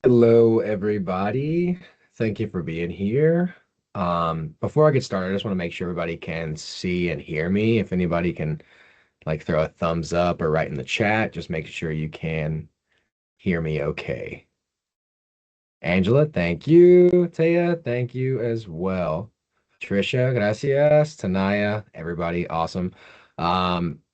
Hello, everybody. Thank you for being here. Before I get started, I just want to make sure everybody can see and hear me. If anybody can like throw a thumbs up or write in the chat, just make sure you can hear me okay. Angela, thank you. Taya, thank you as well. Trisha, gracias. Tanaya, everybody, awesome.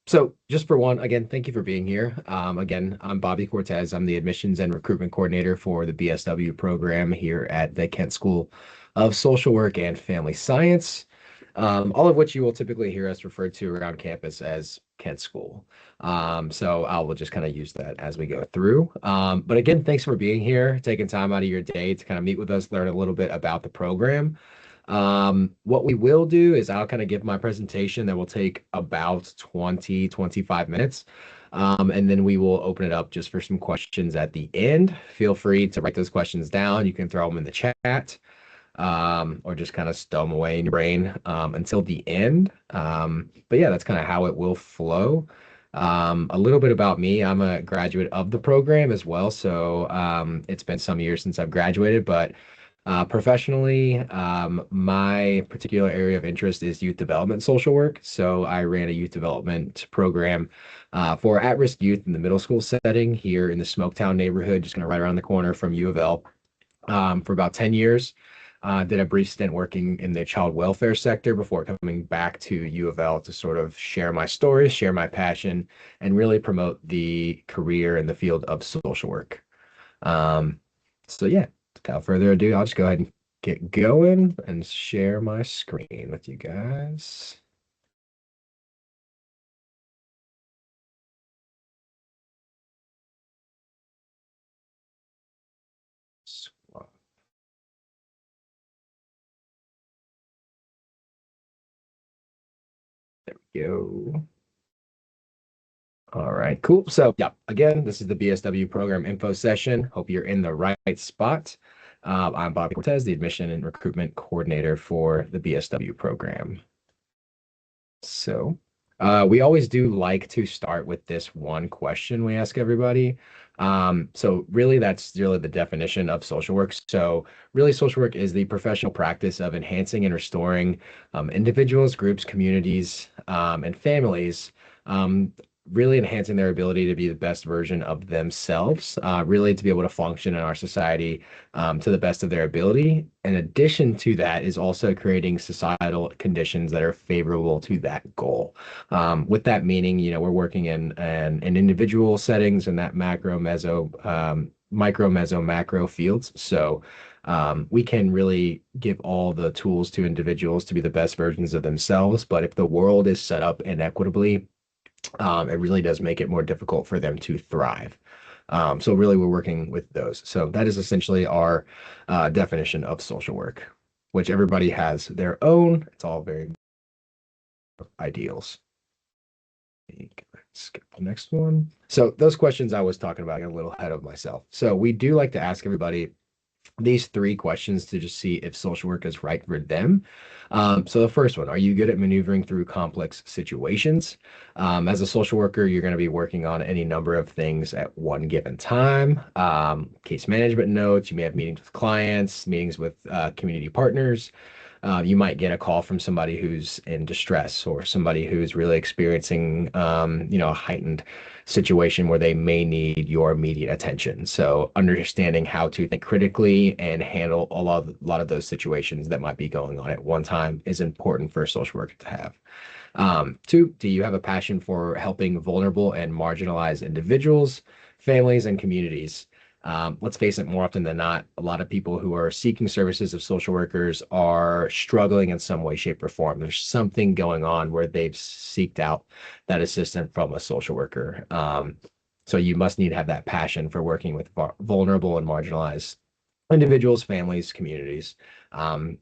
So just for one, again, thank you for being here. Again, I'm Bobby Cortez. I'm the admissions and recruitment coordinator for the BSW program here at the Kent School of Social Work and Family Science. All of which you will typically hear us refer to around campus as Kent School. So I will just kind of use that as we go through. But again, thanks for being here, taking time out of your day to kind of meet with us, learn a little bit about the program. What we will do is I'll kind of give my presentation that will take about 20-25 minutes. And then we will open it up just for some questions at the end. Feel free to write those questions down. You can throw them in the chat or just kind of stow them away in your brain until the end. But yeah, that's kind of how it will flow. A little bit about me. I'm a graduate of the program as well. So it's been some years since I've graduated, but professionally, my particular area of interest is youth development social work. So I ran a youth development program for at-risk youth in the middle school setting here in the Smoketown neighborhood, just kind of right around the corner from U of L for about 10 years. Did a brief stint working in the child welfare sector before coming back to U of L to sort of share my story, share my passion, and really promote the career in the field of social work. So yeah, without further ado, I'll just go ahead and get going and share my screen with you guys. Swap. There we go. All right, cool. So yeah, again, this is the BSW program info session. Hope you're in the right spot. I'm Bobby Cortez, the admission and recruitment coordinator for the BSW program. So we always do like to start with this one question we ask everybody. So really that's really the definition of social work. So really social work is the professional practice of enhancing and restoring individuals, groups, communities, and families, um, really enhancing their ability to be the best version of themselves, really to be able to function in our society to the best of their ability. In addition to that, is also creating societal conditions that are favorable to that goal. With that meaning, we're working in individual settings in that macro, meso, micro, meso, macro fields. So we can really give all the tools to individuals to be the best versions of themselves. But if the world is set up inequitably, it really does make it more difficult for them to thrive. So really, we're working with those. So that is essentially our definition of social work, which everybody has their own. It's all very ideals. Skip the next one. So those questions I was talking about, I got a little ahead of myself. So we do like to ask everybody these three questions to just see if social work is right for them. So the first one, are you good at maneuvering through complex situations? As a social worker, you're going to be working on any number of things at one given time. Case management notes, you may have meetings with clients, meetings with community partners. You might get a call from somebody who's in distress or somebody who's really experiencing, a heightened situation where they may need your immediate attention. So understanding how to think critically and handle a lot of those situations that might be going on at one time is important for a social worker to have. Two, do you have a passion for helping vulnerable and marginalized individuals, families, and communities? Let's face it, more often than not, a lot of people who are seeking services of social workers are struggling in some way, shape, or form. There's something going on where they've seeked out that assistance from a social worker. So you must need to have that passion for working with vulnerable and marginalized individuals, families, communities.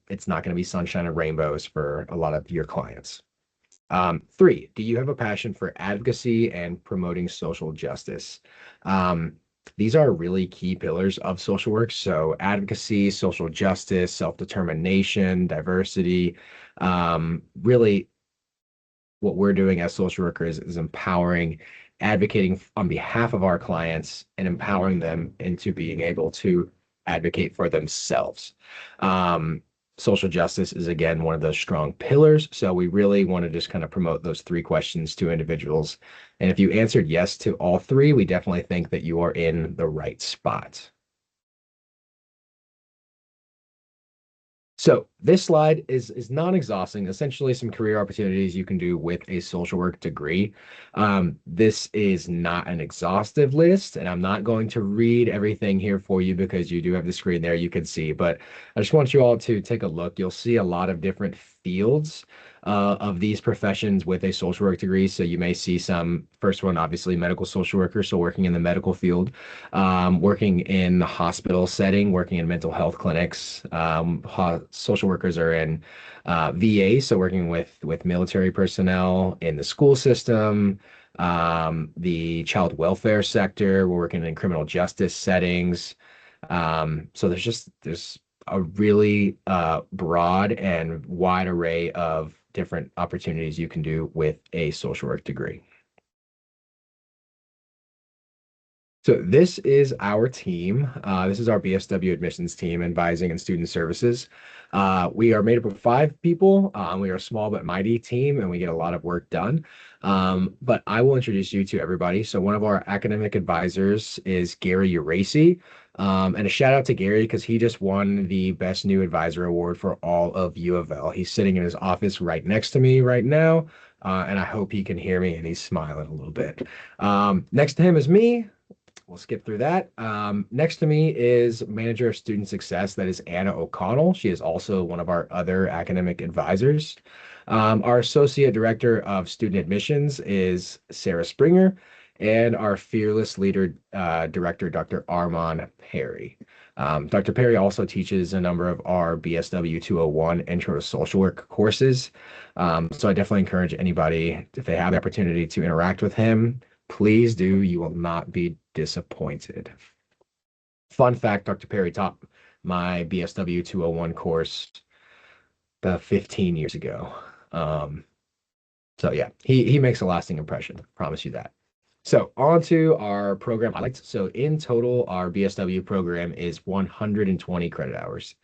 It's not going to be sunshine and rainbows for a lot of your clients. Three, do you have a passion for advocacy and promoting social justice? These are really key pillars of social work. So advocacy, social justice, self-determination, diversity, really what we're doing as social workers is empowering, advocating on behalf of our clients and empowering them into being able to advocate for themselves. Um, Social justice is again one of those strong pillars. So we really want to just kind of promote those three questions to individuals. And if you answered yes to all three, we definitely think that you are in the right spot. So this slide is non-exhausting, essentially some career opportunities you can do with a social work degree. This is not an exhaustive list, and I'm not going to read everything here for you because you do have the screen there you can see, but I just want you all to take a look. You'll see a lot of different fields of these professions with a social work degree. So you may see some, first one, obviously medical social worker, so working in the medical field, working in the hospital setting, working in mental health clinics. Social workers are in VA, so working with military personnel in the school system, the child welfare sector. We're working in criminal justice settings. So there's a really broad and wide array of different opportunities you can do with a social work degree. So this is our team. This is our BSW admissions team, advising and student services. We are made up of 5 people. We are a small but mighty team, and we get a lot of work done. But I will introduce you to everybody. So one of our academic advisors is Gary Uracy. And a shout out to Gary because he just won the Best New Advisor Award for all of U of L. He's sitting in his office right next to me right now, and I hope he can hear me and he's smiling a little bit. Next to him is me. We'll skip through that. Next to me is Manager of Student Success. That is Anna O'Connell. She is also one of our other academic advisors. Our Associate Director of Student Admissions is Sarah Springer, and our Fearless Leader Director, Dr. Armand Perry. Dr. Perry also teaches a number of our BSW 201 Intro to Social Work courses. So I definitely encourage anybody, if they have the opportunity to interact with him, please do. You will not be disappointed. Fun fact, Dr. Perry taught my BSW 201 course about 15 years ago. So yeah, he makes a lasting impression. Promise you that. So on to our program highlights. So in total, our BSW program is 120 credit hours.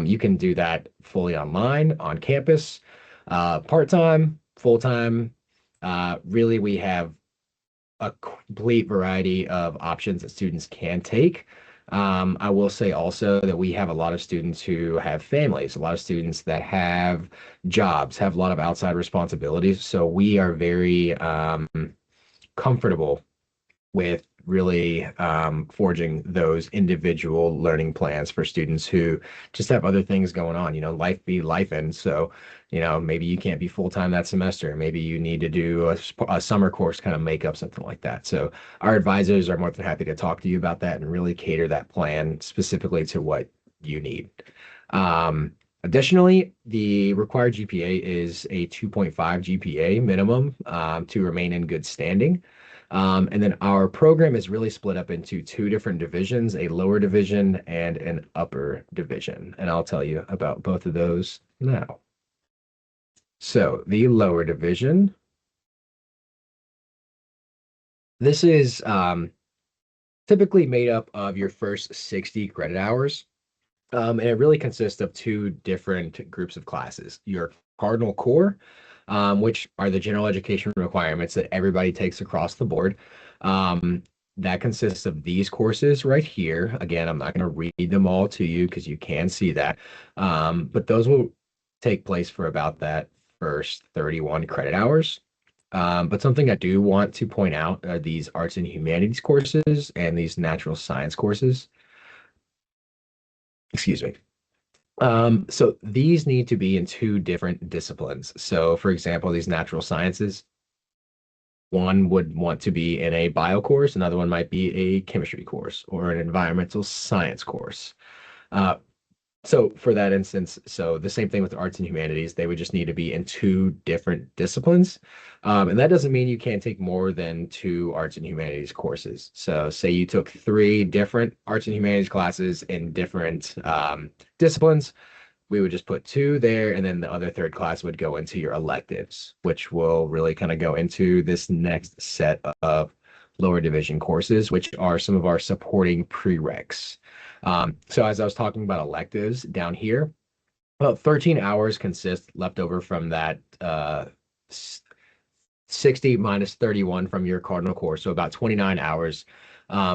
You can do that fully online, on campus, part-time, full-time. Really, we have a complete variety of options that students can take. I will say also that we have a lot of students who have families, a lot of students that have jobs, have a lot of outside responsibilities. So we are very comfortable with really forging those individual learning plans for students who just have other things going on. Life be life. And so, maybe you can't be full-time that semester. Maybe you need to do a summer course, kind of make up something like that. So our advisors are more than happy to talk to you about that and really cater that plan specifically to what you need. Additionally, the required GPA is a 2.5 GPA minimum to remain in good standing. And then our program is really split up into 2 different divisions, a lower division and an upper division. And I'll tell you about both of those now. So the lower division, this is typically made up of your first 60 credit hours. And it really consists of 2 different groups of classes. Your Cardinal Core, which are the general education requirements that everybody takes across the board. That consists of these courses right here. Again, I'm not going to read them all to you because you can see that. But those will take place for about that first 31 credit hours. But something I do want to point out are these arts and humanities courses and these natural science courses. Excuse me. So these need to be in 2 different disciplines. So for example, these natural sciences, one would want to be in a bio course, another one might be a chemistry course or an environmental science course. Uh, so for that instance, so the same thing with the arts and humanities, they would just need to be in 2 different disciplines. And that doesn't mean you can't take more than 2 arts and humanities courses. So say you took 3 different arts and humanities classes in different disciplines, we would just put 2 there, and then the other third class would go into your electives, which will really kind of go into this next set of lower division courses, which are some of our supporting prereqs. So as I was talking about electives down here, about 13 hours consist left over from that 60 minus 31 from your cardinal course, so about 29 hours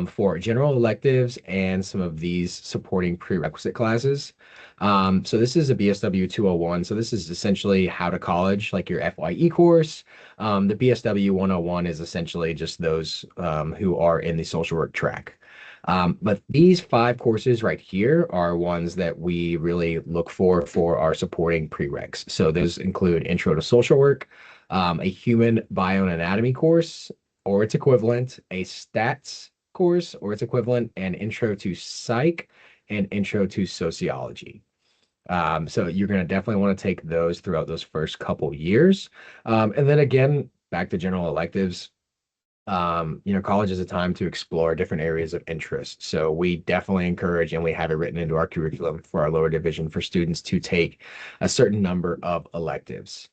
for general electives and some of these supporting prerequisite classes. So this is a BSW 201. So this is essentially how to college, like your FYE course. The BSW 101 is essentially just those who are in the social work track. But these five courses right here are ones that we really look for our supporting prereqs. So those include Intro to Social Work, a Human Bioanatomy course or its equivalent, a Stats course or its equivalent, and Intro to Psych and Intro to Sociology. So you're going to definitely want to take those throughout those first couple years. And then again, back to general electives, college is a time to explore different areas of interest. So we definitely encourage, and we have it written into our curriculum for our lower division for students to take a certain number of electives.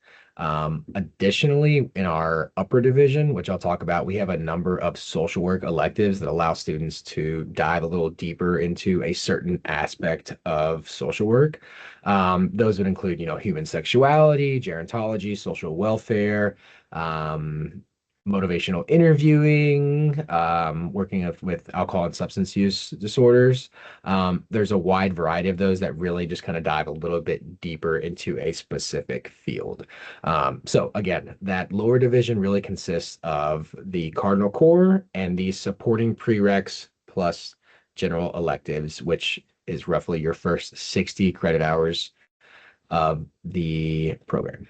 Additionally, in our upper division, which I'll talk about, we have a number of social work electives that allow students to dive a little deeper into a certain aspect of social work. Those would include, human sexuality, gerontology, social welfare, motivational interviewing, working with alcohol and substance use disorders. There's a wide variety of those that really just kind of dive a little bit deeper into a specific field. So again, that lower division really consists of the cardinal core and the supporting prereqs plus general electives, which is roughly your first 60 credit hours of the program.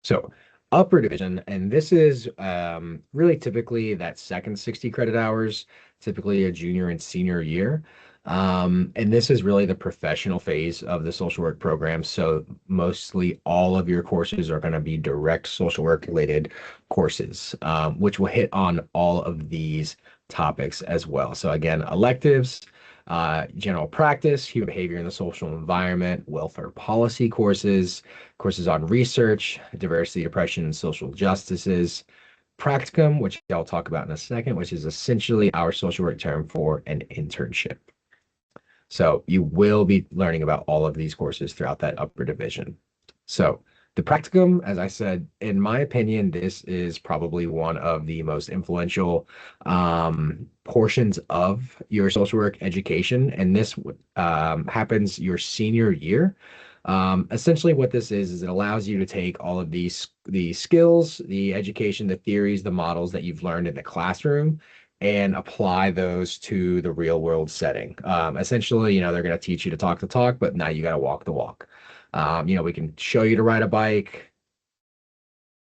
So upper division, and this is really typically that second 60 credit hours, typically a junior and senior year. And this is really the professional phase of the social work program. So mostly all of your courses are going to be direct social work related courses, which will hit on all of these topics as well. So again, electives, general practice, human behavior in the social environment, welfare policy courses, courses on research, diversity, oppression, and social justices, practicum, which I'll talk about in a second, which is essentially our social work term for an internship. So you will be learning about all of these courses throughout that upper division. So the practicum, as I said, in my opinion, this is probably one of the most influential portions of your social work education. And this happens your senior year. Essentially what this is it allows you to take all of the skills, the education, the theories, the models that you've learned in the classroom and apply those to the real world setting. Essentially, they're going to teach you to talk the talk, but now you got to walk the walk. We can show you to ride a bike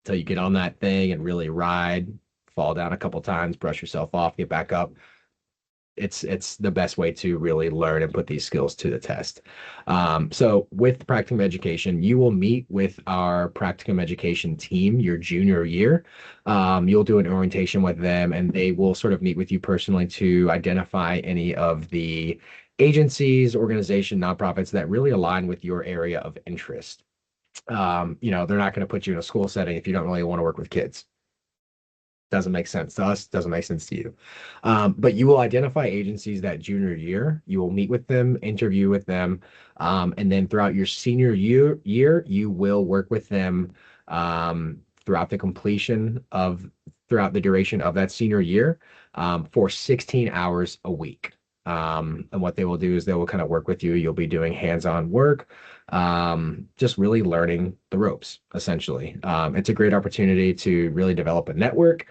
until you get on that thing and really ride, fall down a couple times, brush yourself off, get back up. It's the best way to really learn and put these skills to the test. So with practicum education, you will meet with our practicum education team your junior year. You'll do an orientation with them, and they will sort of meet with you personally to identify any of the agencies, organization, nonprofits that really align with your area of interest. They're not going to put you in a school setting if you don't really want to work with kids. Doesn't make sense to us, doesn't make sense to you. But you will identify agencies that junior year, you will meet with them, interview with them, and then throughout your senior year, you will work with them throughout throughout the duration of that senior year for 16 hours a week. And what they will do is they will kind of work with you. You'll be doing hands-on work, just really learning the ropes, essentially. It's a great opportunity to really develop a network,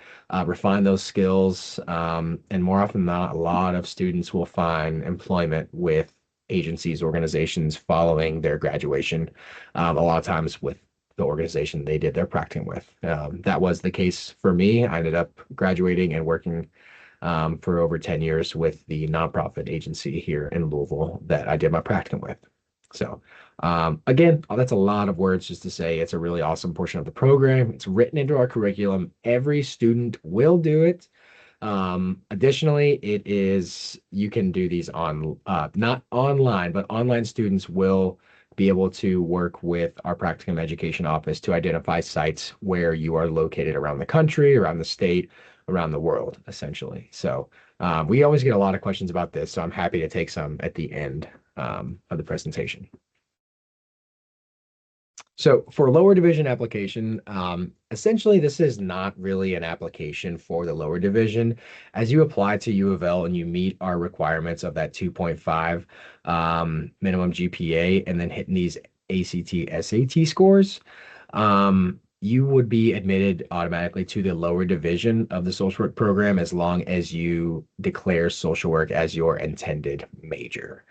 refine those skills, and more often than not, a lot of students will find employment with agencies, organizations following their graduation, a lot of times with the organization they did their practicing with. That was the case for me. I ended up graduating and working for over 10 years with the nonprofit agency here in Louisville that I did my practicum with. So again, that's a lot of words just to say it's a really awesome portion of the program. It's written into our curriculum. Every student will do it. Additionally, you can do these not online, but online students will be able to work with our practicum education office to identify sites where you are located around the country, around the state, around the world, essentially. So we always get a lot of questions about this, so I'm happy to take some at the end of the presentation. So for lower division application, essentially this is not really an application for the lower division. As you apply to U of L and you meet our requirements of that 2.5 minimum GPA and then hitting these ACT, SAT scores, you would be admitted automatically to the lower division of the social work program as long as you declare social work as your intended major.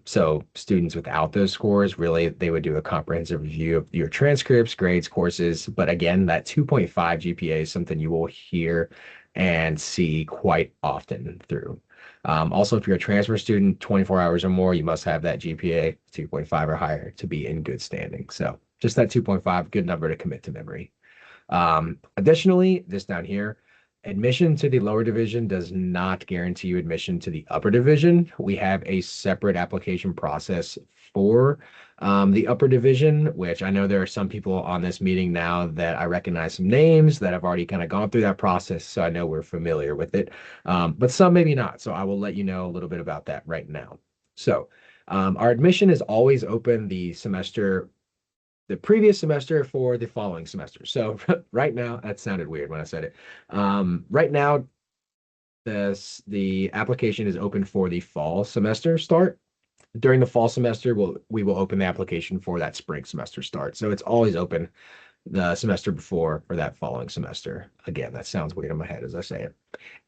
So students without those scores, really, they would do a comprehensive review of your transcripts, grades, courses. But again, that 2.5 GPA is something you will hear and see quite often through. Also, if you're a transfer student, 24 hours or more, you must have that GPA 2.5 or higher to be in good standing. So just that 2.5, good number to commit to memory. Additionally, this down here, admission to the lower division does not guarantee you admission to the upper division. We have a separate application process for the upper division, which I know there are some people on this meeting now that I recognize some names that have already kind of gone through that process, so I know we're familiar with it, but some maybe not. So I will let you know a little bit about that right now. So our admission is always open the previous semester for the following semester. So right now, that sounded weird when I said it. Right now, the application is open for the fall semester start. During the fall semester, we will open the application for that spring semester start. So it's always open the semester before for that following semester. Again, that sounds weird in my head as I say it.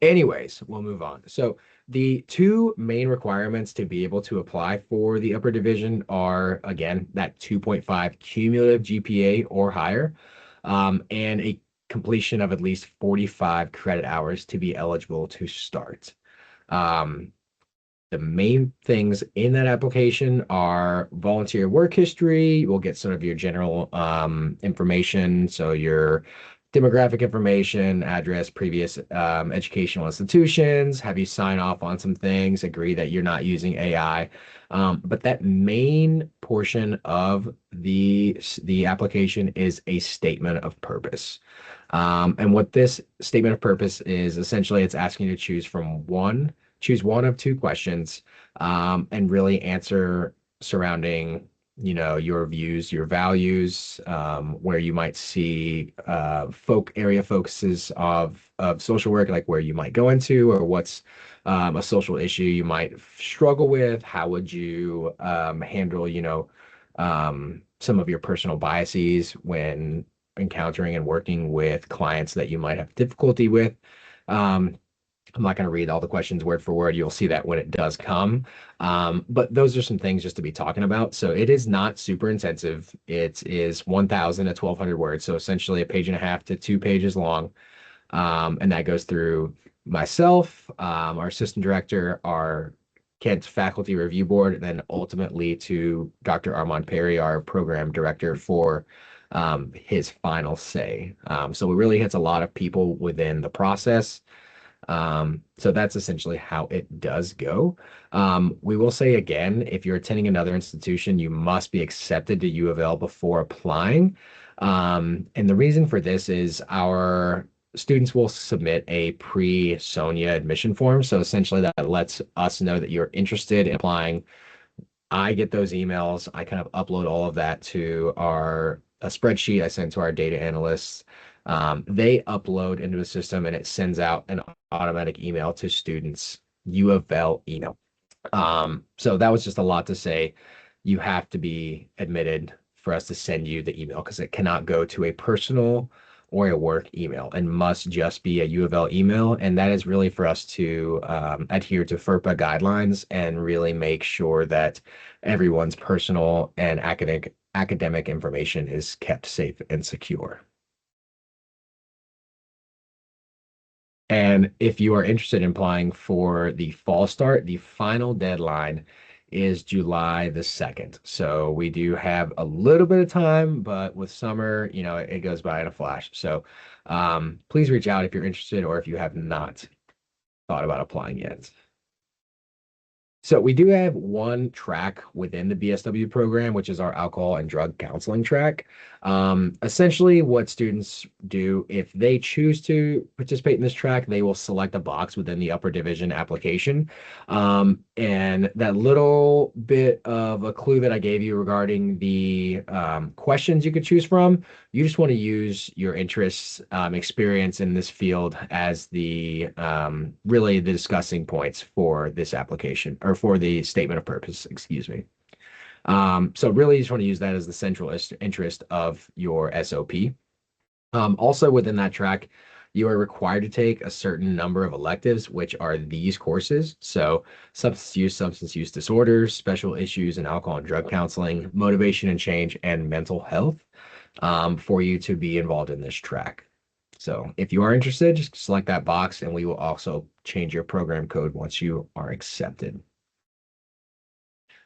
Anyways, we'll move on. So the two main requirements to be able to apply for the upper division are, again, that 2.5 cumulative GPA or higher, and a completion of at least 45 credit hours to be eligible to start. The main things in that application are volunteer work history. We'll get some of your general information. So your demographic information, address, previous educational institutions, have you sign off on some things, agree that you're not using AI. But that main portion of the application is a statement of purpose. And what this statement of purpose is, essentially, it's asking you to choose one of two questions, and really answer surrounding, your views, your values, where you might see area focuses of social work, like where you might go into, or what's a social issue you might struggle with. How would you handle, some of your personal biases when encountering and working with clients that you might have difficulty with. I'm not going to read all the questions word for word. You'll see that when it does come. But those are some things just to be talking about. So it is not super intensive. It is 1,000 to 1,200 words. So essentially a page and a half to 2 pages long. And that goes through myself, our assistant director, our Kent faculty review board, and then ultimately to Dr. Armand Perry, our program director, for his final say. So it really hits a lot of people within the process. So that's essentially how it does go. We will say again, if you're attending another institution, you must be accepted to U of L before applying. And the reason for this is our students will submit a pre-SONIA admission form. So essentially that lets us know that you're interested in applying. I get those emails. I kind of upload all of that to a spreadsheet I send to our data analysts. They upload into a system and it sends out an automatic email to students, U of L email. So that was just a lot to say. You have to be admitted for us to send you the email because it cannot go to a personal or a work email and must just be a U of L email. And that is really for us to adhere to FERPA guidelines and really make sure that everyone's personal and academic information is kept safe and secure. And if you are interested in applying for the fall start, the final deadline is July the 2nd. So we do have a little bit of time, but with summer, it goes by in a flash. So please reach out if you're interested or if you have not thought about applying yet. So we do have one track within the BSW program, which is our alcohol and drug counseling track. Essentially, what students do, if they choose to participate in this track, they will select a box within the upper division application. And that little bit of a clue that I gave you regarding the questions you could choose from, you just want to use your interests, experience in this field as the really the discussing points for this application or for the statement of purpose, excuse me. So really you just want to use that as the central interest of your SOP. Also within that track, you are required to take a certain number of electives, which are these courses. So substance use disorders, special issues in alcohol and drug counseling, motivation and change, and mental health for you to be involved in this track. So if you are interested, just select that box and we will also change your program code once you are accepted.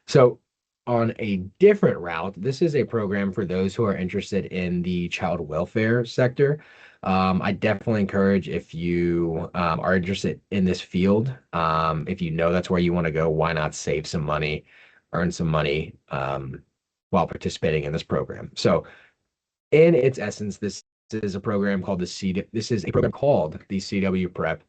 So on a different route, this is a program for those who are interested in the child welfare sector. I definitely encourage if you are interested in this field, if you know that's where you want to go, why not save some money, earn some money while participating in this program? So in its essence, this is a program called this is a program called the CW Prep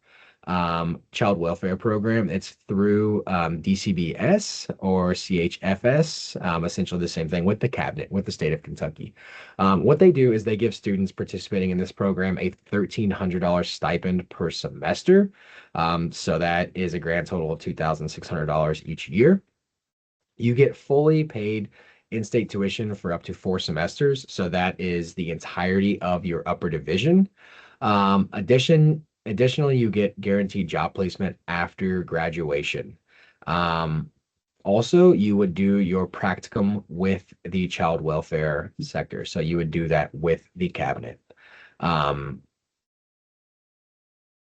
Child Welfare Program. It's through DCBS or CHFS, essentially the same thing with the cabinet, with the state of Kentucky. What they do is they give students participating in this program a $1,300 stipend per semester. So that is a grand total of $2,600 each year. You get fully paid in-state tuition for up to 4 semesters. So that is the entirety of your upper division. Additionally, you get guaranteed job placement after graduation. Um, Also, you would do your practicum with the child welfare sector. So you would do that with the cabinet. Um,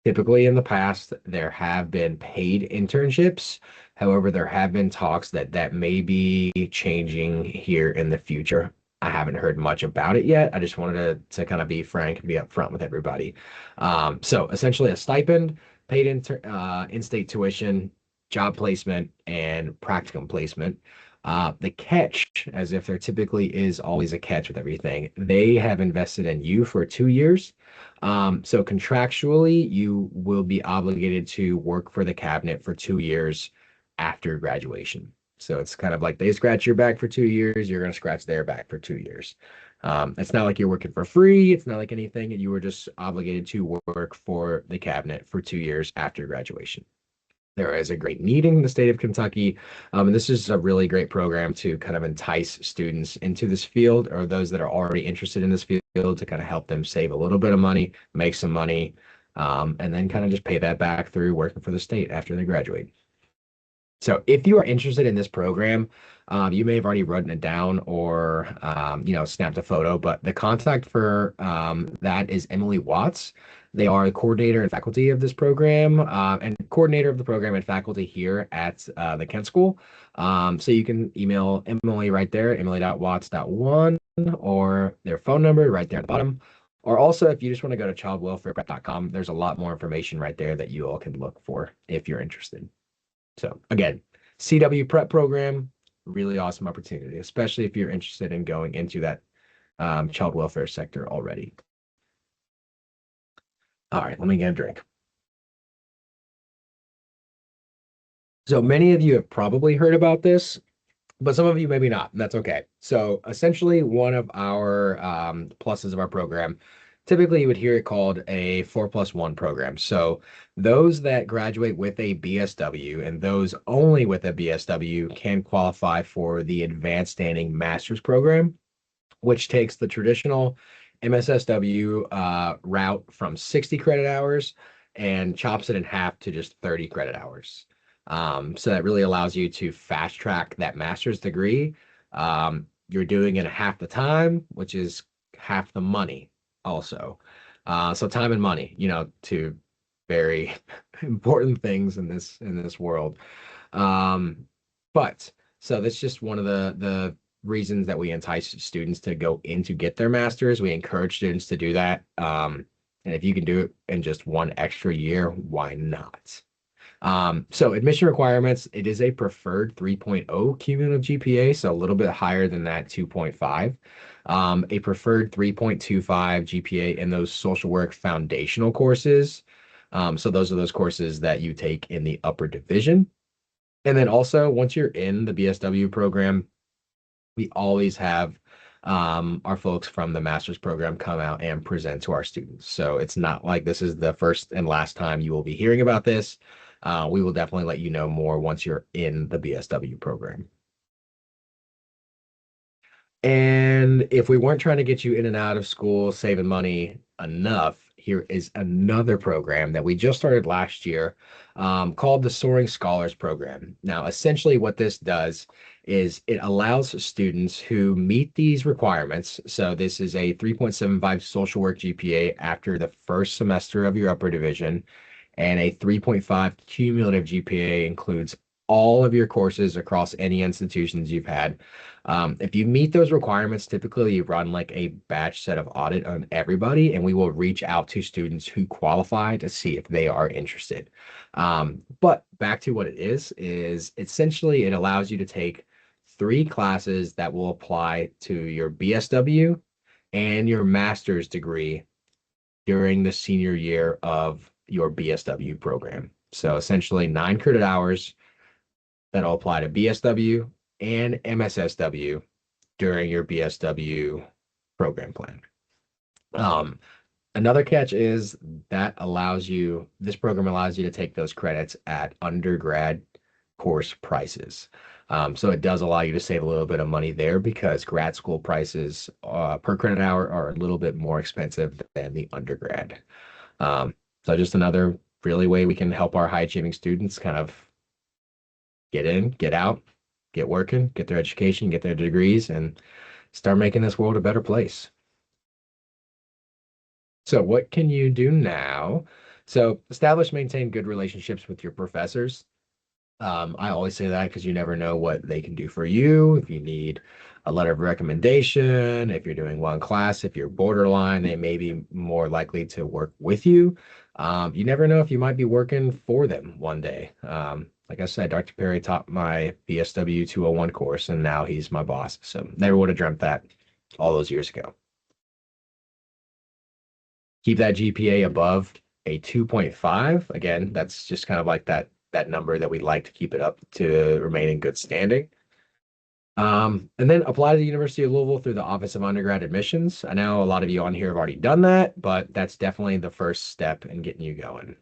Typically in the past, there have been paid internships. However, there have been talks that that may be changing here in the future. I haven't heard much about it yet. I just wanted to kind of be frank and be upfront with everybody. So essentially a stipend, paid in-state tuition, job placement, and practicum placement. The catch, as if there typically is always a catch with everything, they have invested in you for 2 years. So contractually, you will be obligated to work for the cabinet for 2 years after graduation. So it's kind of like they scratch your back for 2 years, you're going to scratch their back for 2 years. It's not like you're working for free. It's not like anything. You were just obligated to work for the cabinet for 2 years after graduation. There is a great need in the state of Kentucky. And this is a really great program to kind of entice students into this field or those that are already interested in this field to kind of help them save a little bit of money, make some money, and then kind of just pay that back through working for the state after they graduate. So if you are interested in this program, you may have already written it down or snapped a photo, but the contact for that is Emily Watts. They are the coordinator and faculty of this program and coordinator of the program and faculty here at the Kent School. So you can email Emily right there, emily.watts.1, or their phone number right there at the bottom. Or also, if you just want to go to childwelfareprep.com, there's a lot more information right there that you all can look for if you're interested. So again, CW prep program, really awesome opportunity, especially if you're interested in going into that child welfare sector already. All right, let me get a drink. So many of you have probably heard about this, but some of you maybe not, and that's okay. So essentially, one of our pluses of our program, typically you would hear it called a 4+1 program. So those that graduate with a BSW and those only with a BSW can qualify for the advanced standing master's program, which takes the traditional MSSW route from 60 credit hours and chops it in half to just 30 credit hours. So that really allows you to fast track that master's degree. You're doing it half the time, which is half the money also. So time and money, two very important things in this world. But so that's just one of the reasons that we entice students to go in to get their master's. We encourage students to do that. And if you can do it in just one extra year, why not? So admission requirements, it is a preferred 3.0 cumulative GPA, so a little bit higher than that 2.5. A preferred 3.25 GPA in those social work foundational courses. So those are those courses that you take in the upper division. And then also, once you're in the BSW program, we always have our folks from the master's program come out and present to our students. So it's not like this is the first and last time you will be hearing about this. We will definitely let you know more once you're in the BSW program. And if we weren't trying to get you in and out of school, saving money enough, here is another program that we just started last year called the Soaring Scholars Program. Now, essentially, what this does is it allows students who meet these requirements. So, this is a 3.75 social work GPA after the first semester of your upper division, and a 3.5 cumulative GPA includes all of your courses across any institutions you've had. If you meet those requirements, typically you run like a batch set of audit on everybody, and we will reach out to students who qualify to see if they are interested. But back to what it is essentially it allows you to take three classes that will apply to your BSW and your master's degree during the senior year of your BSW program. So essentially 9 credit hours that'll apply to BSW and MSSW during your BSW program plan. Um, Another catch is that this program allows you to take those credits at undergrad course prices. So it does allow you to save a little bit of money there because grad school prices per credit hour are a little bit more expensive than the undergrad. Um, so just another really way we can help our high achieving students kind of get in, get out, get working, get their education, get their degrees, and start making this world a better place. So, what can you do now? So, establish, maintain good relationships with your professors. I always say that because you never know what they can do for you. If you need a letter of recommendation, if you're doing well in class, if you're borderline, they may be more likely to work with you. You never know if you might be working for them one day. Like I said, Dr. Perry taught my BSW 201 course, and now he's my boss. So never would have dreamt that all those years ago. Keep that GPA above a 2.5. Again, that's just kind of like that number that we'd like to keep it up to remain in good standing. And then apply to the University of Louisville through the Office of Undergrad Admissions. I know a lot of you on here have already done that, but that's definitely the first step in getting you going.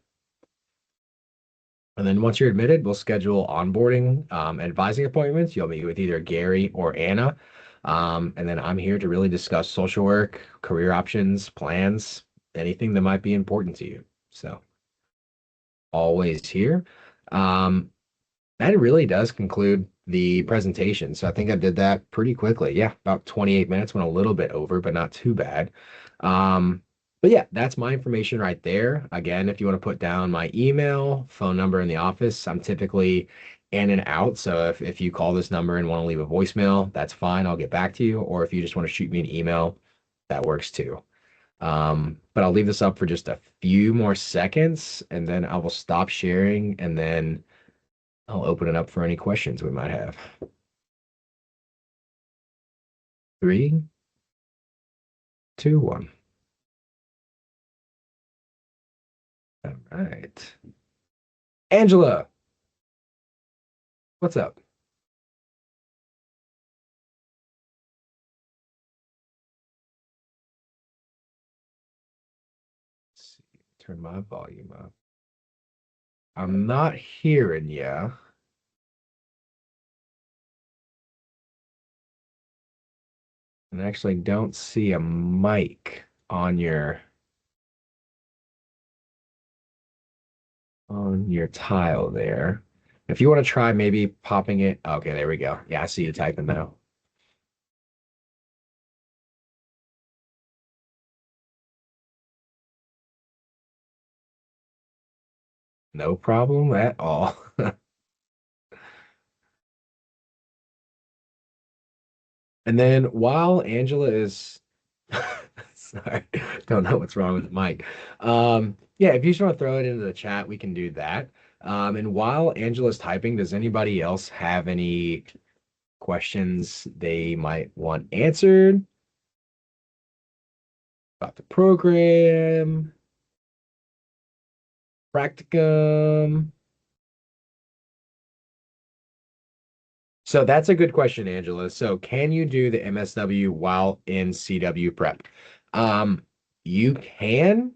And then once you're admitted, we'll schedule onboarding advising appointments. You'll meet with either Gary or Anna. And then I'm here to really discuss social work, career options, plans, anything that might be important to you. So always here. Um, That really does conclude the presentation. So I think I did that pretty quickly. Yeah, about 28 minutes, went a little bit over, but not too bad. Um, but yeah, that's my information right there. Again, if you want to put down my email, phone number in the office, I'm typically in and out. So if you call this number and want to leave a voicemail, that's fine. I'll get back to you. Or if you just want to shoot me an email, that works too. But I'll leave this up for just a few more seconds and then I will stop sharing and then I'll open it up for any questions we might have. 3, 2, 1. All right. Angela, what's up? Let's see. Turn my volume up. I'm not hearing you. And actually don't see a mic on your tile there. If you want to try maybe popping it. Okay, there we go. Yeah, I see you typing now. No problem at all. And then while Angela is, sorry, don't know what's wrong with the mic. Yeah, if you just want to throw it into the chat, we can do that. And while Angela's typing, does anybody else have any questions they might want answered about the program, practicum? So that's a good question, Angela. So can you do the MSW while in CW prep? Um, you can.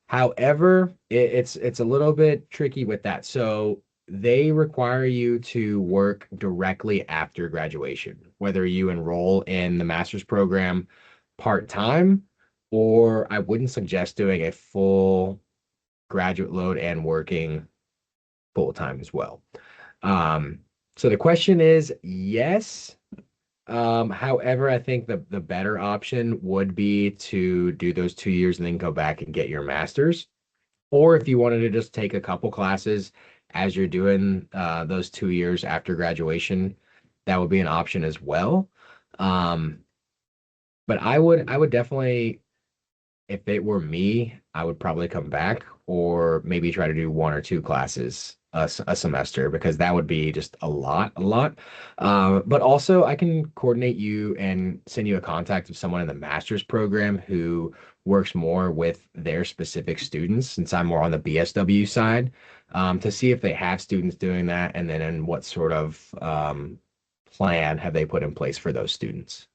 However, it's a little bit tricky with that. So they require you to work directly after graduation, whether you enroll in the master's program part-time, or I wouldn't suggest doing a full graduate load and working full-time as well. Um, so the question is yes. However, I think the better option would be to do those 2 years and then go back and get your master's. Or if you wanted to just take a couple classes as you're doing those 2 years after graduation, that would be an option as well. Um, but I would definitely, if it were me, I would probably come back or maybe try to do one or two classes a semester because that would be just a lot. But also, I can coordinate you and send you a contact of someone in the master's program who works more with their specific students, since I'm more on the BSW side, to see if they have students doing that and then in what sort of plan have they put in place for those students.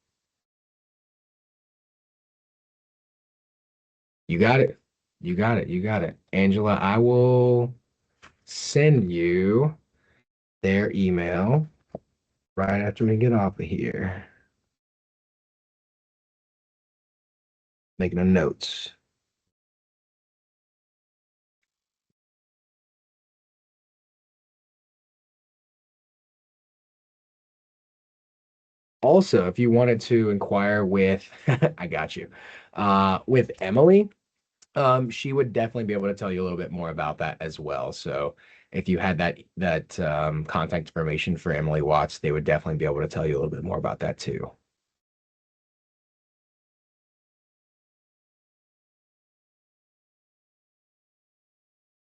You got it. You got it. You got it. Angela, I will send you their email right after we get off of here. Making a notes. Also, if you wanted to inquire with, I got you, with Emily, she would definitely be able to tell you a little bit more about that as well. So if you had that contact information for Emily Watts, they would definitely be able to tell you a little bit more about that too.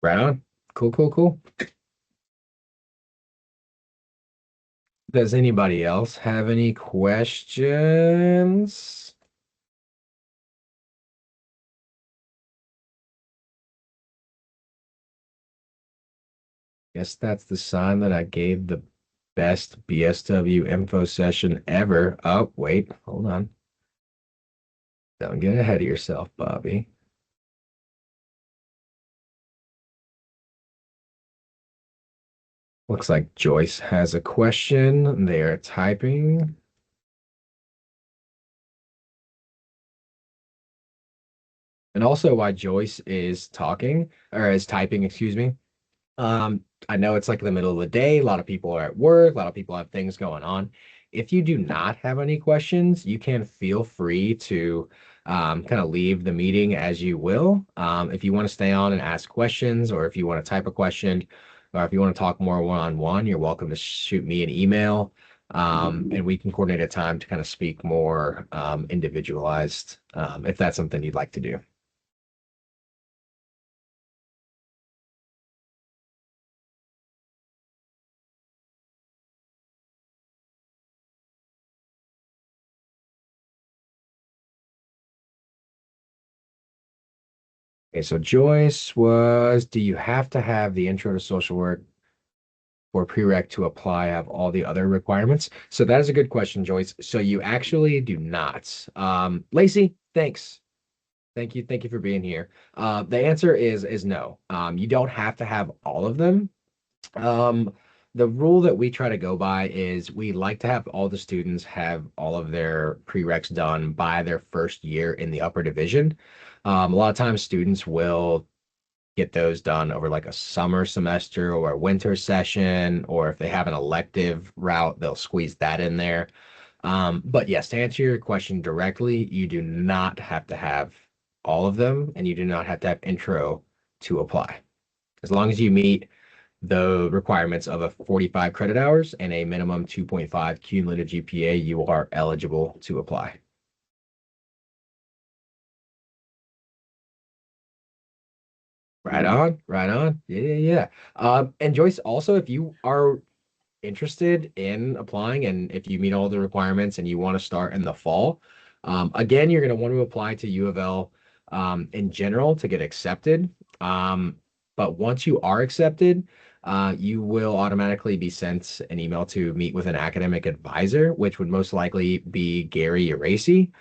Right on. Cool, cool, cool. Does anybody else have any questions? Guess that's the sign that I gave the best BSW info session ever. Oh, wait, hold on. Don't get ahead of yourself, Bobby. Looks like Joyce has a question. They are typing. And also, while Joyce is talking, or is typing, excuse me, I know it's like the middle of the day. A lot of people are at work. A lot of people have things going on. If you do not have any questions, you can feel free to kind of leave the meeting as you will. If you want to stay on and ask questions, or if you want to type a question, or if you want to talk more one-on-one, you're welcome to shoot me an email, and we can coordinate a time to kind of speak more individualized, if that's something you'd like to do. Okay, so Joyce was, do you have to have the intro to social work for prereq to apply, have all the other requirements? So that is a good question, Joyce. So you actually do not. Lacey, thanks. Thank you for being here. The answer is no. You don't have to have all of them. Um, the rule that we try to go by is we like to have all the students have all of their prereqs done by their first year in the upper division. A lot of times students will get those done over like a summer semester or a winter session, or if they have an elective route, they'll squeeze that in there. But yes, to answer your question directly, you do not have to have all of them, and you do not have to have intro to apply. As long as you meet the requirements of a 45 credit hours and a minimum 2.5 cumulative GPA, you are eligible to apply. Right on, right on. Yeah, yeah, yeah. And Joyce, also, if you are interested in applying and if you meet all the requirements and you want to start in the fall, again, you're going to want to apply to U of L in general to get accepted. Um, but once you are accepted, you will automatically be sent an email to meet with an academic advisor, which would most likely be Gary Eracy.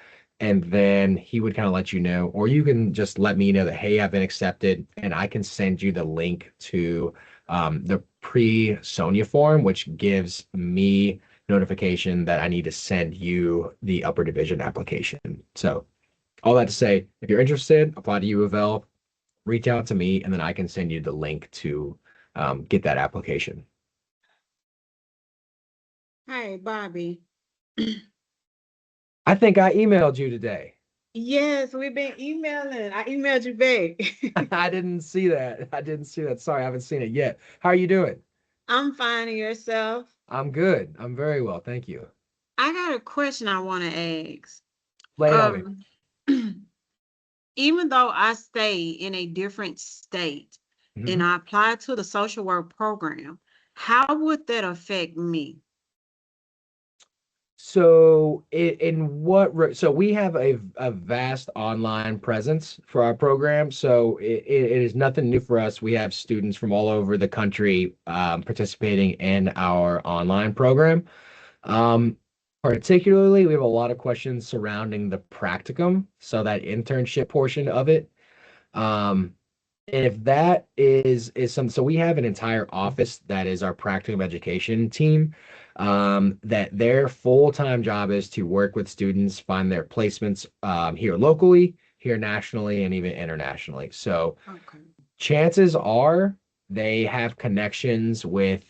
And then he would kind of let you know, or you can just let me know that, hey, I've been accepted, and I can send you the link to the pre-Sonia form, which gives me notification that I need to send you the upper division application. So all that to say, if you're interested, apply to U of L, reach out to me, and then I can send you the link to get that application. Hey, Bobby. I think I emailed you today. Yes, we've been emailing. I emailed you back. I didn't see that. I didn't see that. Sorry, I haven't seen it yet. How are you doing? I'm finding yourself. I'm good. I'm very well. Thank you. I got a question I want to ask. Lay it on me. Um, even though I stay in a different state and Mhm. I apply to the social work program, how would that affect me? So in so we have a vast online presence for our program. So it is nothing new for us. We have students from all over the country participating in our online program. Um, Particularly, we have a lot of questions surrounding the practicum, so that internship portion of it. Um, and if that is some, so we have an entire office that is our practicum education team. That their full-time job is to work with students, find their placements here locally, here nationally, and even internationally. So Okay. chances are they have connections with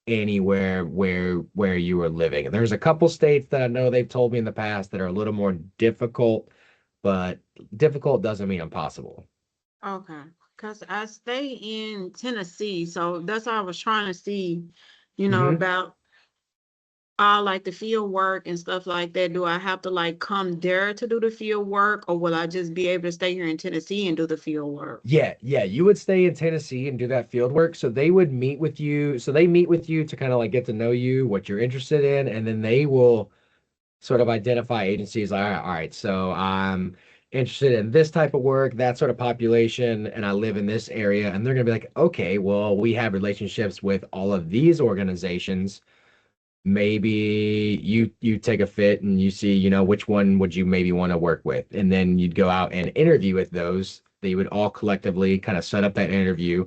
anywhere where you are living. There's a couple states that I know they've told me in the past that are a little more difficult, but difficult doesn't mean impossible. Okay. Because I stay in Tennessee. So that's why I was trying to see, Hmm. about like the field work and stuff like that. Do I have to like come there to do the field work, or will I just be able to stay here in Tennessee and do the field work? Yeah, yeah, you would stay in Tennessee and do that field work. So they would meet with you. So they meet with you to kind of like get to know you, what you're interested in, and then they will sort of identify agencies like, all right, so I'm interested in this type of work, that sort of population, and I live in this area. And they're gonna be like, okay, well, we have relationships with all of these organizations. Maybe you take a fit and you see, which one would you maybe want to work with, and then you'd go out and interview with those. They would all collectively kind of set up that interview.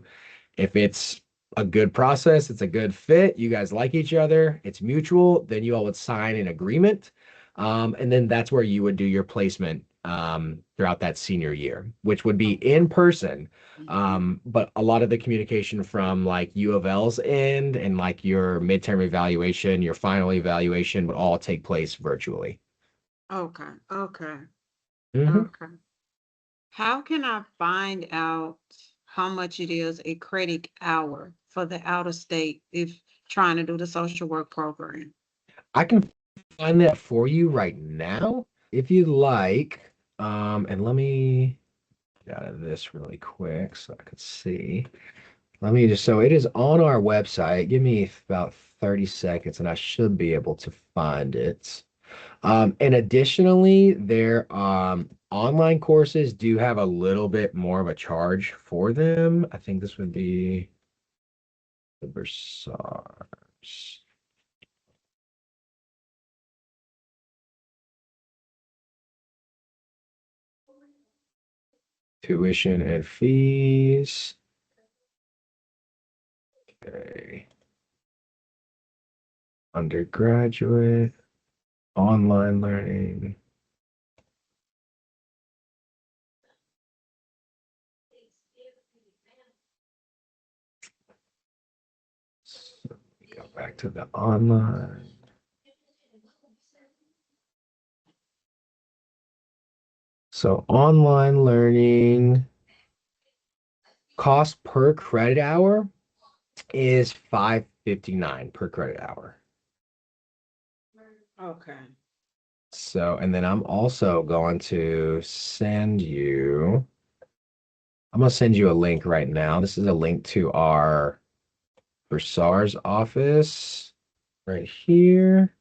If it's a good process, it's a good fit, you guys like each other, it's mutual, then you all would sign an agreement. And then that's where you would do your placement throughout that senior year, which would be in person. Mhm. But a lot of the communication from like U of L's end and like your midterm evaluation, your final evaluation would all take place virtually. Okay, okay, Hmm. okay. How can I find out how much it is a credit hour for the out of state if trying to do the social work program? I can find that for you right now if you like. And let me get out of this really quick so I could see. Let me just, so it is on our website. Give me about 30 seconds and I should be able to find it. And additionally, their online courses do have a little bit more of a charge for them. I think this would be the Versars. Tuition and fees. Okay. Undergraduate, online learning. So we go back to the online. So online learning cost per credit hour is 5.59 per credit hour. Okay. So, and then I'm also going to send you I'm gonna send you a link right now. This is a link to our Bursar's office right here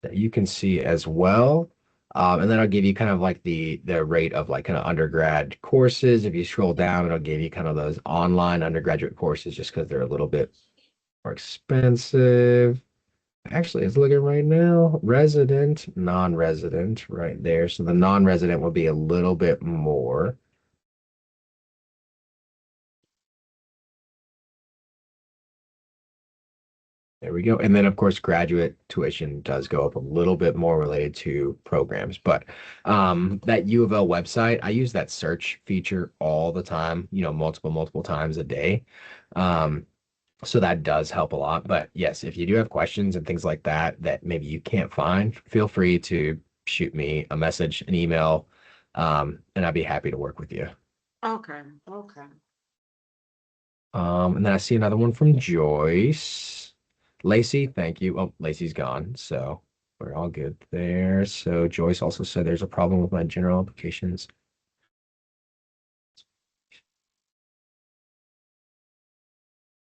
that you can see as well. And then I'll give you kind of like the rate of like kind of undergrad courses. If you scroll down, it'll give you kind of those online undergraduate courses just because they're a little bit more expensive. Actually, it's looking right now. Resident, non-resident, right there. So the non-resident will be a little bit more. There we go. And then, of course, graduate tuition does go up a little bit more related to programs. But that U of L website, I use that search feature all the time, multiple times a day. Um, so that does help a lot. But yes, if you do have questions and things like that that maybe you can't find, feel free to shoot me a message, an email, and I'd be happy to work with you. Okay, okay. And then I see another one from Joyce. Lacey, thank you. Oh, Lacey's gone, so we're all good there. So Joyce also said there's a problem with my general applications.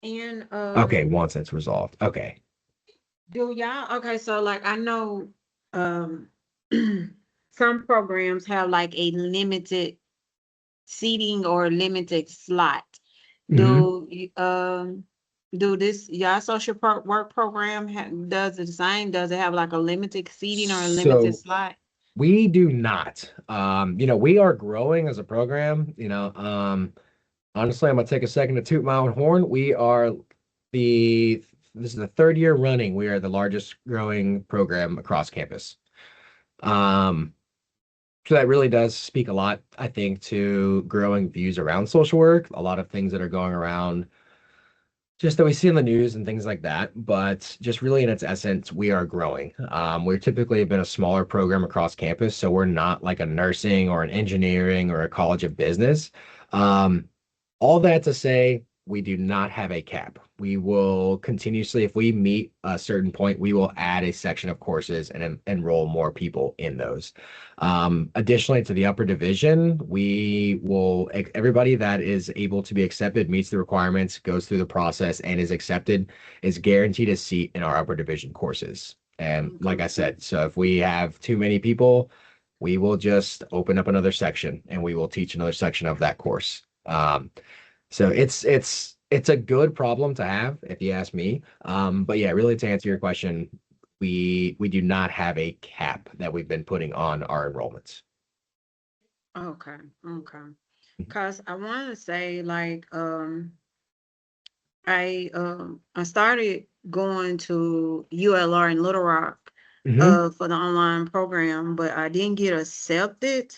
And Okay, once it's resolved. Okay. do y'all okay, so like I know um some programs have like a limited seating or limited slot. Hmm. Do this y'all work program does it the same? Does it have like a limited seating or a limited So slot? we do not. We are growing as a program. Honestly, I'm gonna take a second to toot my own horn. The this is the third year running. We are the largest growing program across campus. Um, so that really does speak a lot, I think, to growing views around social work. A lot of things that are going around just that we see in the news and things like that. But just really in its essence, we are growing. We're typically been a smaller program across campus, so we're not like a nursing or an engineering or a college of business. Um, all that to say, we do not have a cap. We will continuously, if we meet a certain point, we will add a section of courses and enroll more people in those. Additionally, to the upper division, everybody that is able to be accepted, meets the requirements, goes through the process, and is accepted, is guaranteed a seat in our upper division courses. And like I Okay. said, so if we have too many people, we will just open up another section and we will teach another section of that course. So it's a good problem to have, if you ask me. But yeah, really to answer your question, we do not have a cap that we've been putting on our enrollments. Okay. Okay. Cause I want to say like I started going to ULR in Little Rock Hmm. for the online program, but I didn't get accepted.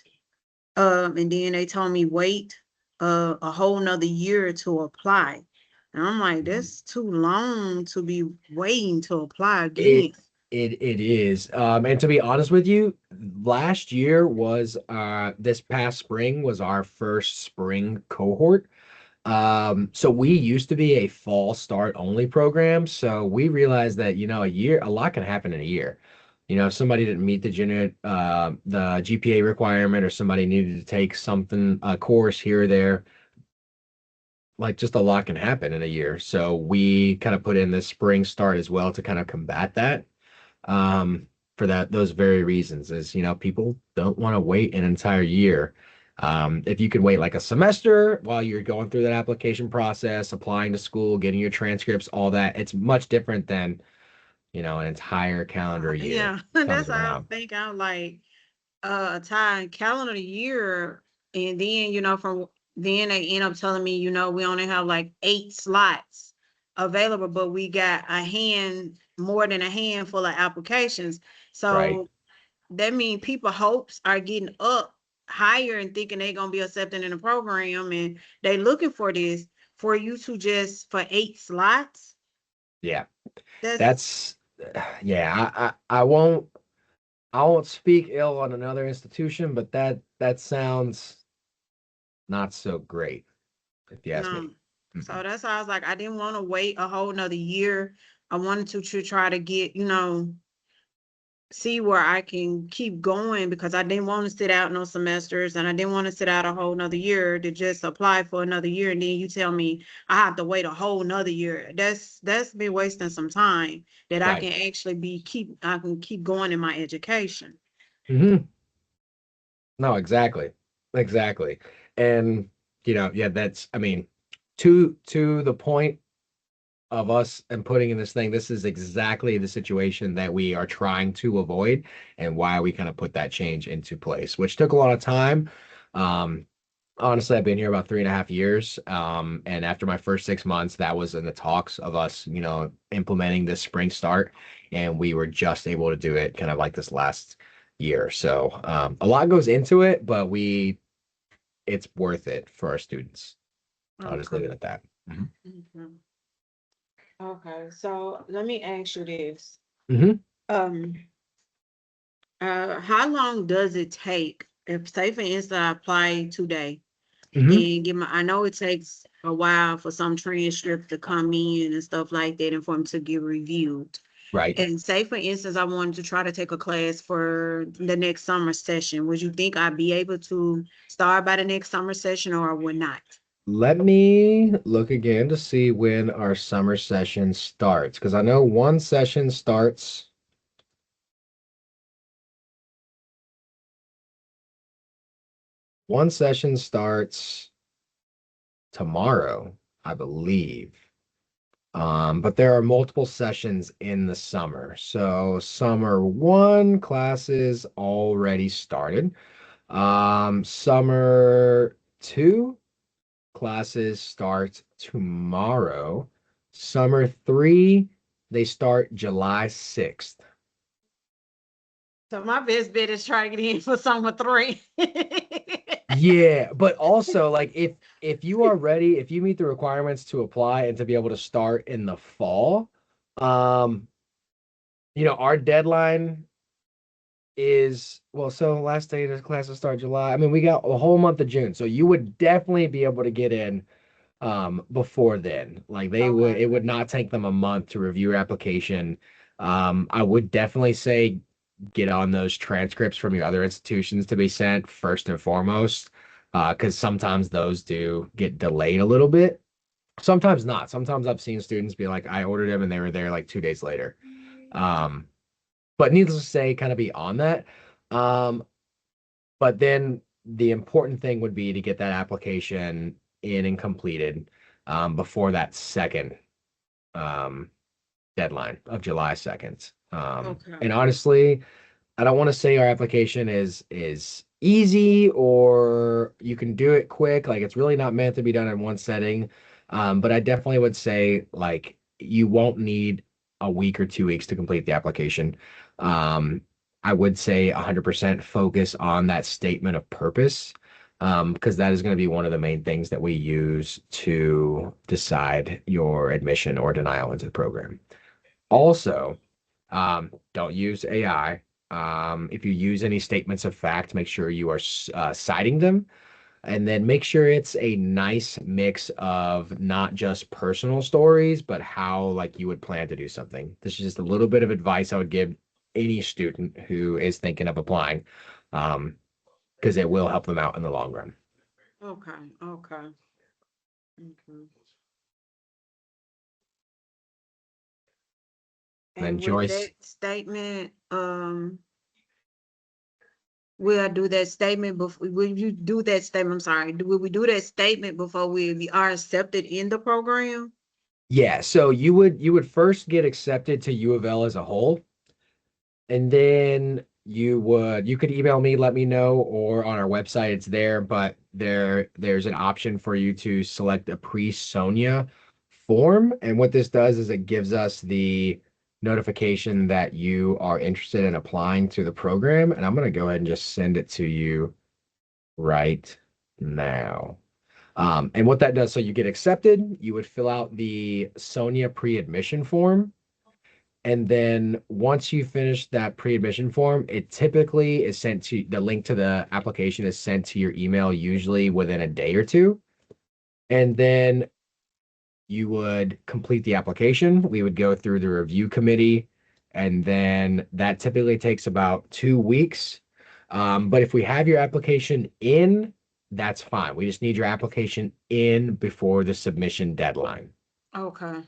And then they told me wait a whole nother year to apply. And I'm like, that's too long to be waiting to apply It again. it is. And to be honest with you, last year was this past spring was our first spring cohort. So we used to be a fall start only program. So we realized that, a lot can happen in a year. If somebody didn't meet the GPA requirement, or somebody needed to take a course here or there, like just a lot can happen in a year. So we kind of put in this spring start as well to kind of combat that. Um, for those very reasons is, people don't want to wait an entire year. If you could wait like a semester while you're going through that application process, applying to school, getting your transcripts, all that, it's much different than, an entire calendar year Yeah, comes that's how I around. think. I'm like a time calendar year, and then from then they end up telling me we only have like 8 slots available, but we got more than a handful of applications. Right. So that means people hopes are getting up higher and thinking they're gonna be accepted in the program, and they looking for this for you to just for 8 slots. Yeah. That's That's yeah, I won't speak ill on another institution, but that sounds not so great, if you ask no. me. So Mm-mm. that's how I was like, I didn't want to wait a whole nother year. I wanted to try to get, see where I can keep going because I didn't want to sit out no semesters and I didn't want to sit out a whole nother year to just apply for another year and then you tell me I have to wait a whole nother year. That's been wasting some time that I Right. can actually I can keep going in my education. Hmm. No, exactly. Exactly. And yeah, that's I mean, to the point of us and putting in this thing, this is exactly the situation that we are trying to avoid and why we kind of put that change into place, which took a lot of time. Um, Honestly, I've been here about 3.5 years. And after my first 6 months, that was in the talks of us, implementing this spring start. And we were just able to do it kind of like this last year. So a lot goes into it, but it's worth it for our students. I'll just leave it Okay. at that. Mhm. Mhm. Okay. So let me ask you this. Hmm. Um, how long does it take if say for instance I apply today Hmm. and I know it takes a while for some transcript to come in and stuff like that and for them to get reviewed. Right. And say for instance, I wanted to try to take a class for the next summer session. Would you think I'd be able to start by the next summer session or I would not? Let me look again to see when our summer session starts, because I know one session starts tomorrow, I believe. But there are multiple sessions in the summer. So summer one classes already started. Summer two classes start tomorrow. Summer three, they start July 6th. So my best bet is try to get in for summer three. Yeah, but also like if you are ready, if you meet the requirements to apply and to be able to start in the fall, um, our deadline is well, so last day of classes start July. I mean, we got a whole month of June, so you would definitely be able to get in before then. Like Okay. it would not take them a month to review your application. I would definitely say get on those transcripts from your other institutions to be sent first and foremost, because sometimes those do get delayed a little bit. Sometimes not. Sometimes I've seen students be like, I ordered them and they were there like 2 days later. Um, but needless to say, kind of be on that. Um, but then the important thing would be to get that application in and completed before that second um, deadline of July 2nd. And Okay. honestly, I don't want to say our application is easy or you can do it quick. Like it's really not meant to be done in one setting. But I definitely would say like you won't need a week or 2 weeks to complete the application. Um, I would say 100% focus on that statement of purpose, because that is going to be one of the main things that we use to decide your admission or denial into the program. Also, don't use AI. If you use any statements of fact, make sure you are citing them, and then make sure it's a nice mix of not just personal stories, but how like you would plan to do something. This is just a little bit of advice I would give any student who is thinking of applying, um, because it will help them out in the long run. Okay. Okay. Okay. And with Enjoy. that statement, will I do that statement before, will you do that statement? I'm sorry. Will we do that statement before we are accepted in the program? Yeah, so you would first get accepted to U of L as a whole. And then you could email me, let me know, or on our website it's there, but there's an option for you to select a pre-Sonia form. And what this does is it gives us the notification that you are interested in applying to the program. And I'm gonna go ahead and just send it to you right now. And what that does, so you get accepted, you would fill out the Sonia pre-admission form. And then once you finish that pre-admission form, it typically is sent to the link to the application is sent to your email, usually within a day or two. And then you would complete the application. We would go through the review committee. and then that typically takes about 2 weeks. But if we have your application in, that's fine. We just need your application in before the submission deadline. Okay.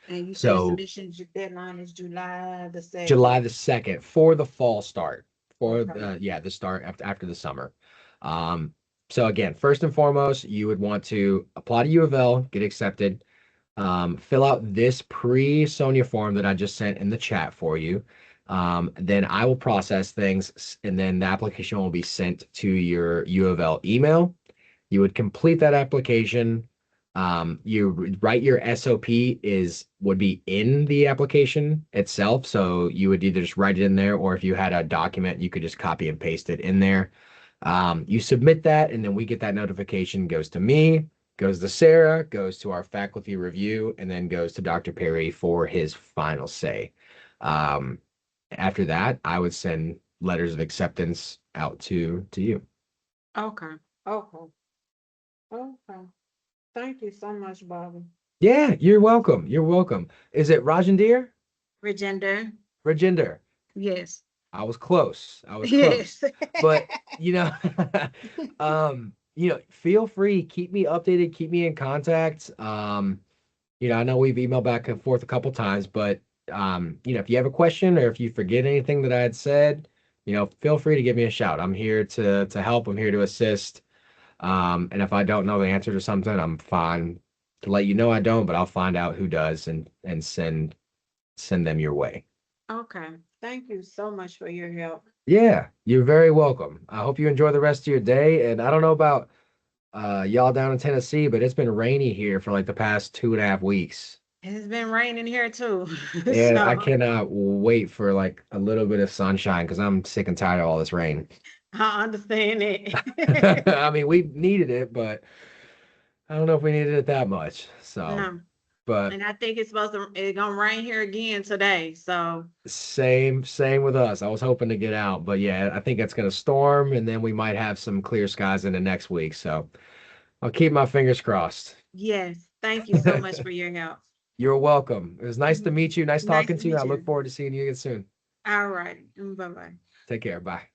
And you said the So submission deadline is July the July 2nd. the 2nd for the fall start, for Okay. the, yeah, the start after the summer. Um, so again, first and foremost, you would want to apply to U of L, get accepted, fill out this pre-Sonia form that I just sent in the chat for you. Then I will process things, and then the application will be sent to your U of L email. You would complete that application. You write your SOP would be in the application itself. So you would either just write it in there, or if you had a document, you could just copy and paste it in there. You submit that, and then we get that notification, goes to me, goes to Sarah, goes to our faculty review, and then goes to Dr. Perry for his final say. Um, After that, I would send letters of acceptance out to you. Okay. Okay. Okay. Thank you so much, Bobby. Yeah, you're welcome. You're welcome. Is it Rajendir? Regender. Rajinder. Yes. I was close. I was close. Yes. But you know, feel free, keep me updated, keep me in contact. I know we've emailed back and forth a couple times, but if you have a question or if you forget anything that I had said, feel free to give me a shout. I'm here to help. I'm here to assist. And if I don't know the answer to something, I'm fine to let you know I don't, but I'll find out who does and send them your way. Okay. Thank you so much for your help. Yeah, you're very welcome. I hope you enjoy the rest of your day. And I don't know about y'all down in Tennessee, but it's been rainy here for like the past 2.5 weeks. It's been raining here too. And I So cannot wait for like a little bit of sunshine because I'm sick and tired of all this rain. I understand it. I mean, we needed it, but I don't know if we needed it that much. So, No. but And I think it's gonna rain here again today. So same with us. I was hoping to get out, but yeah, I think it's gonna storm and then we might have some clear skies in the next week. So I'll keep my fingers crossed. yes, thank you so much for your help. You're welcome. It was nice to Mhm. meet you. Nice Nice talking to to you. I meet look you. forward to seeing you again soon. All right. Bye bye. Take care. Bye.